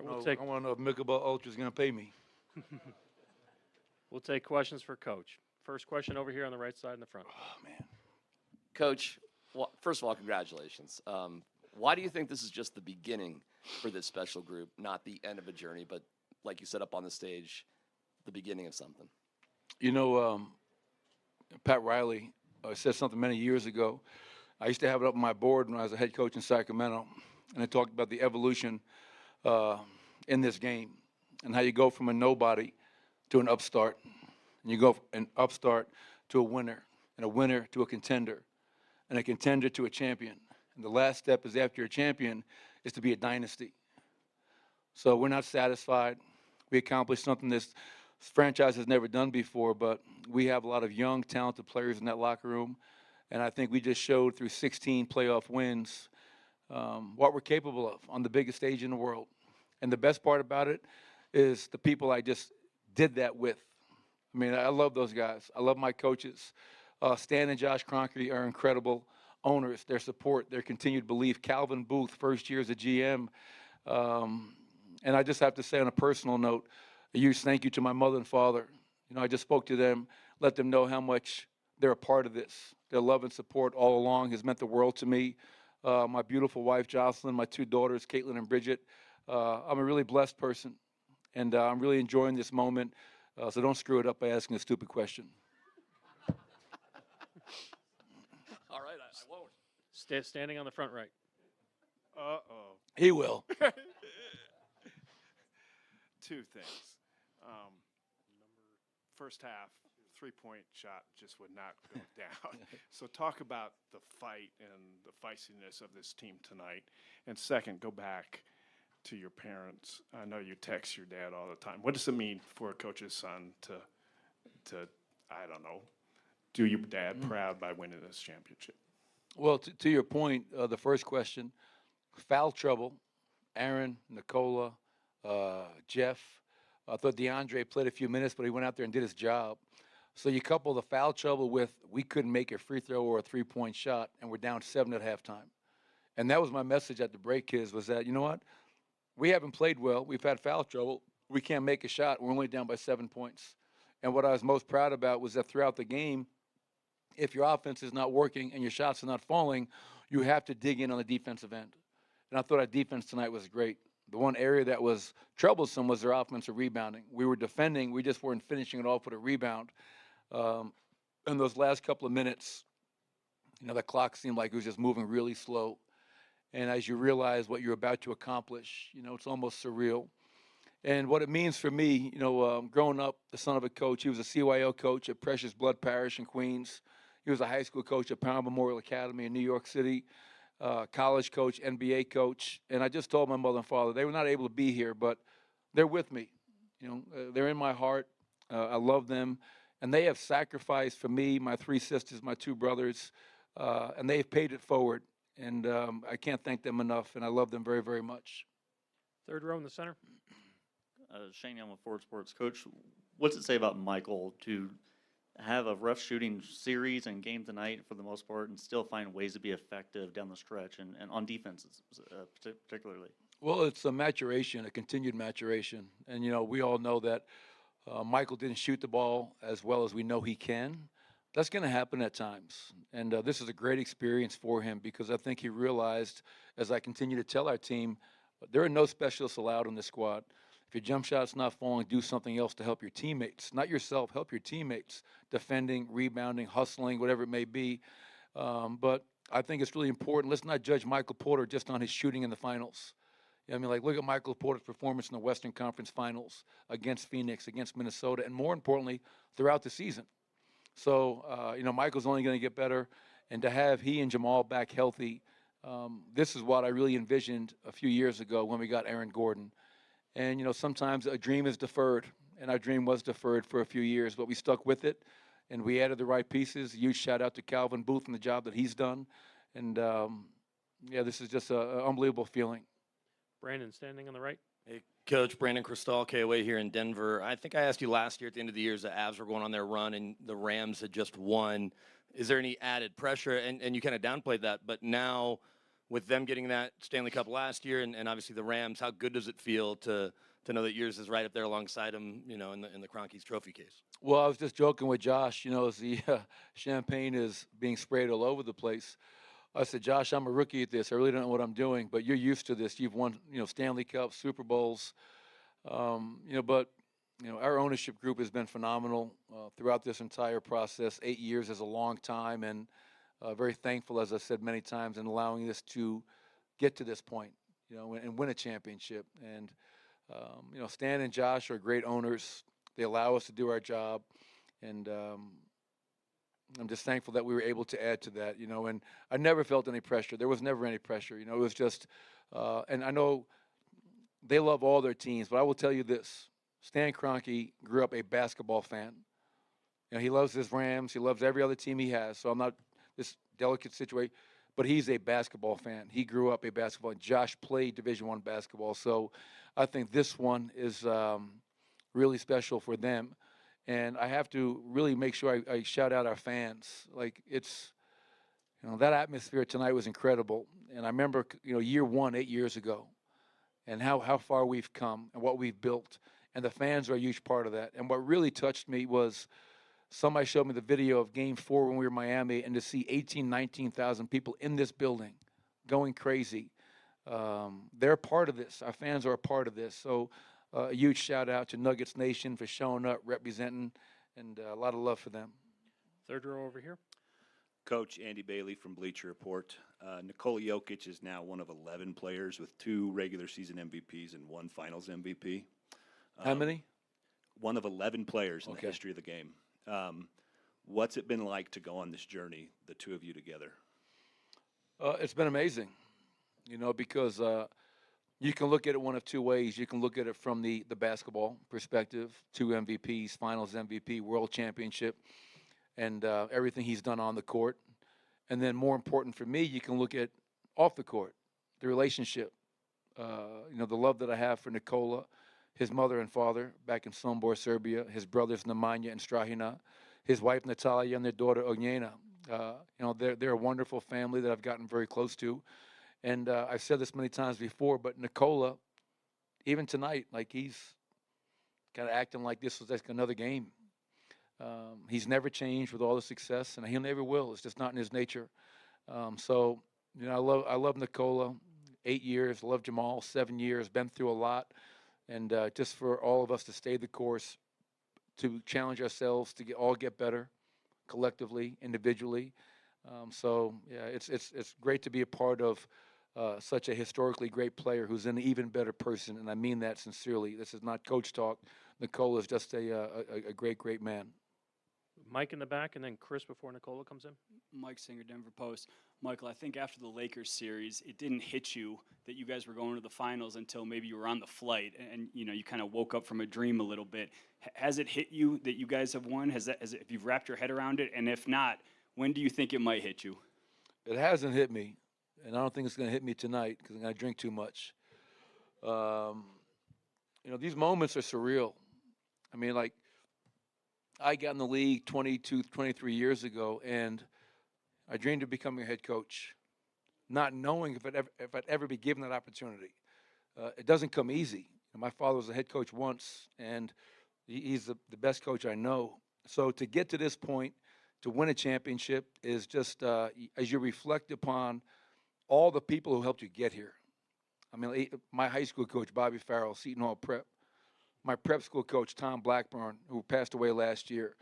right, I want to know if Michelob Ultra is going to pay me. we'll take questions for Coach. First question over here on the right side in the front. Oh, man. Coach, well, first of all, congratulations. Why do you think this is just the beginning for this special group, not the end of a journey, but like you said up on the stage, the beginning of something? You know, Pat Riley said something many years ago. I used to have it up on my board when I was a head coach in Sacramento, and I talked about the evolution in this game and how you go from a nobody to an upstart, and you go from an upstart to a winner, and a winner to a contender, and a contender to a champion. And the last step is after you're a champion is to be a dynasty. So we're not satisfied. We accomplished something this franchise has never done before, but we have a lot of young, talented players in that locker room. And I think we just showed through 16 playoff wins what we're capable of on the biggest stage in the world. And the best part about it is the people I just did that with. I mean, I love those guys. I love my coaches. Stan and Josh Kroenke are incredible owners, their support, their continued belief. Calvin Booth, first year as a GM. And I just have to say on a personal note, a huge thank you to my mother and father. You know, I just spoke to them, let them know how much they're a part of this. Their love and support all along has meant the world to me. My beautiful wife, Jocelyn, my two daughters, Caitlin and Bridget. I'm a really blessed person, and I'm really enjoying this moment. So don't screw it up by asking a stupid question. All right, I won't. Standing on the front right. Uh-oh. He will. Two things. First half, three-point shot just would not go down. So talk about the fight and the feistiness of this team tonight. And second, go back to your parents. I know you text your dad all the time. What does it mean for a coach's son to I don't know, do your dad proud by winning this championship? Well, to your point, the first question, foul trouble, Aaron, Nikola, Jeff. I thought DeAndre played a few minutes, but he went out there and did his job. So you couple the foul trouble with we couldn't make a free throw or a three-point shot, and we're down 7 at halftime. And that was my message at the break, kids, was that, you know what? We haven't played well. We've had foul trouble. We can't make a shot. We're only down by 7 points. And what I was most proud about was that throughout the game, if your offense is not working and your shots are not falling, you have to dig in on the defensive end. And I thought our defense tonight was great. The one area that was troublesome was their offensive rebounding. We were defending. We just weren't finishing it off with a rebound. In those last couple of minutes, you know, the clock seemed like it was just moving really slow. And as you realize what you're about to accomplish, you know, it's almost surreal. And what it means for me, you know, growing up, the son of a coach, he was a CYO coach at Precious Blood Parish in Queens. He was a high school coach at Pound Memorial Academy in New York City. College coach, NBA coach, and I just told my mother and father they were not able to be here, but they're with me. You know, they're in my heart. I love them, and they have sacrificed for me, my 3 sisters, my 2 brothers, and they've paid it forward. And I can't thank them enough, and I love them very, very much. Third row in the center. Shane Young with Ford Sports. Coach, what's it say about Michael to have a rough shooting series and game tonight for the most part and still find ways to be effective down the stretch and on defense particularly? Well, it's a maturation, a continued maturation. And, you know, we all know that Michael didn't shoot the ball as well as we know he can. That's going to happen at times. And this is a great experience for him because I think he realized, as I continue to tell our team, there are no specialists allowed in the squad. If your jump shot's not falling, do something else to help your teammates. Not yourself, help your teammates. Defending, rebounding, hustling, whatever it may be. But I think it's really important. Let's not judge Michael Porter just on his shooting in the finals. I mean, like, look at Michael Porter's performance in the Western Conference Finals against Phoenix, against Minnesota, and more importantly, throughout the season. So, you know, Michael's only going to get better. And to have he and Jamal back healthy, this is what I really envisioned a few years ago when we got Aaron Gordon. And, you know, sometimes a dream is deferred, and our dream was deferred for a few years, but we stuck with it, and we added the right pieces. Huge shout-out to Calvin Booth and the job that he's done. And, yeah, this is just an unbelievable feeling. Brandon standing on the right. Hey, Coach, Brandon Cristal, KOA here in Denver. I think I asked you last year at the end of the year as the Avs were going on their run and the Rams had just won. Is there any added pressure? And you kind of downplayed that, but now with them getting that Stanley Cup last year, and obviously the Rams, how good does it feel to know that yours is right up there alongside them, in the Kroenke's trophy case? Well, I was just joking with Josh, as the champagne is being sprayed all over the place. I said, Josh, I'm a rookie at this. I really don't know what I'm doing, but you're used to this. You've won, Stanley Cups, Super Bowls, but our ownership group has been phenomenal throughout this entire process. 8 years is a long time, and very thankful, as I said many times, in allowing us to get to this point, and win a championship. And Stan and Josh are great owners. They allow us to do our job, and I'm just thankful that we were able to add to that, and I never felt any pressure. There was never any pressure, it was just, and I know they love all their teams, but I will tell you this. Stan Kroenke grew up a basketball fan. He loves his Rams. He loves every other team he has, so I'm not this delicate situation, but he's a basketball fan. He grew up a basketball, and Josh played Division I basketball, so I think this one is really special for them. And I have to really make sure I shout out our fans. Like, it's, that atmosphere tonight was incredible. And I remember, year one, 8 years ago, and how far we've come and what we've built. And the fans are a huge part of that. And what really touched me was somebody showed me the video of Game 4 when we were in Miami, and to see 19,000 people in this building going crazy. They're part of this. Our fans are a part of this. So a huge shout out to Nuggets Nation for showing up, representing, and a lot of love for them. Third row over here. Coach Andy Bailey from Bleacher Report. Nikola Jokic is now one of 11 players with 2 regular season MVPs and 1 Finals MVP. How many? One of 11 players in Okay. the history of the game. What's it been like to go on this journey, the two of you together? It's been amazing, because you can look at it one of two ways. You can look at it from the basketball perspective, 2 MVPs, Finals MVP, World Championship, and everything he's done on the court. And then more important for me, you can look at off the court, the relationship, the love that I have for Nikola, his mother and father back in Sombor, Serbia, his brothers Nemanja and Strahina, his wife Natalia and their daughter Ognjena. They're a wonderful family that I've gotten very close to. And I've said this many times before, but Nikola, even tonight, like, he's kind of acting like this was like another game. He's never changed with all the success, and he never will. It's just not in his nature. So, I love Nikola. 8 years, love Jamal. 7 years, been through a lot. And just for all of us to stay the course, to challenge ourselves, to all get better, collectively, individually. It's great to be a part of such a historically great player who's an even better person, and I mean that sincerely. This is not coach talk. Nikola is just a great man. Mike in the back, and then Chris before Nikola comes in. Mike Singer, Denver Post. Michael, I think after the Lakers series, it didn't hit you that you guys were going to the finals until maybe you were on the flight, and you kind of woke up from a dream a little bit. Has it hit you that you guys have won? Have you wrapped your head around it? And if not, when do you think it might hit you? It hasn't hit me, and I don't think it's going to hit me tonight because I'm going to drink too much. These moments are surreal. I mean, like, I got in the league 22, 23 years ago, and I dreamed of becoming a head coach, not knowing if I'd ever be given that opportunity. It doesn't come easy. My father was a head coach once, and he's the best coach I know. So to get to this point, to win a championship, is just, as you reflect upon all the people who helped you get here. I mean, my high school coach, Bobby Farrell, Seton Hall Prep. My prep school coach, Tom Blackburn, who passed away last year.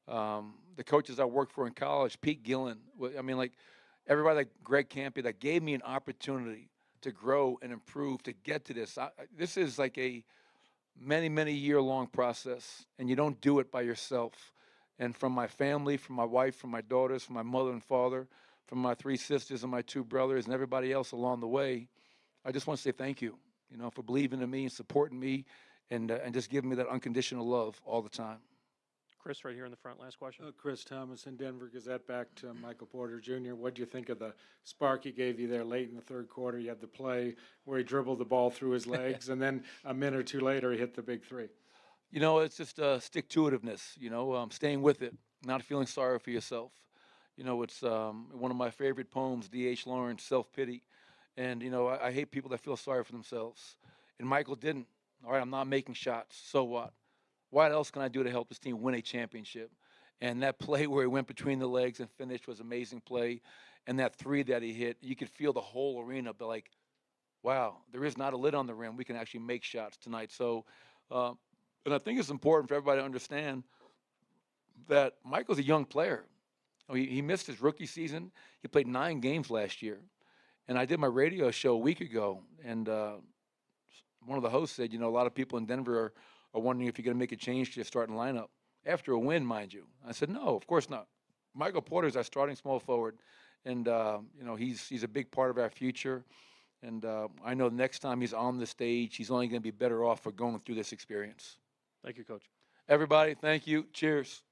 The coaches I worked for in college, Pete Gillen. I mean, like, everybody, like Greg Campy, that gave me an opportunity to grow and improve, to get to this. This is like a many year-long process, and you don't do it by yourself. And from my family, from my wife, from my daughters, from my mother and father, from my 3 sisters and my 2 brothers, and everybody else along the way, I just want to say thank you, for believing in me and supporting me, and just giving me that unconditional love all the time. Chris, right here in the front, last question. Chris Thomas in Denver Gazette. Back to Michael Porter Jr. What do you think of the spark he gave you there late in the third quarter? You had the play where he dribbled the ball through his legs, and then a minute or two later he hit the big 3. It's just stick-to-itiveness, staying with it, not feeling sorry for yourself. It's one of my favorite poems, D.H. Lawrence, Self-Pity. And, I hate people that feel sorry for themselves. And Michael didn't. All right, I'm not making shots. So what? What else can I do to help this team win a championship? And that play where he went between the legs and finished was amazing play. And that three that he hit, you could feel the whole arena be like, wow, there is not a lid on the rim. We can actually make shots tonight. So, and I think it's important for everybody to understand that Michael's a young player. He missed his rookie season. He played 9 games last year. And I did my radio show a week ago, and one of the hosts said, a lot of people in Denver are wondering if you're going to make a change to your starting lineup after a win, mind you. I said, no, of course not. Michael Porter's our starting small forward, and he's a big part of our future. And I know next time he's on the stage, he's only going to be better off for going through this experience. Thank you, Coach. Everybody, thank you. Cheers.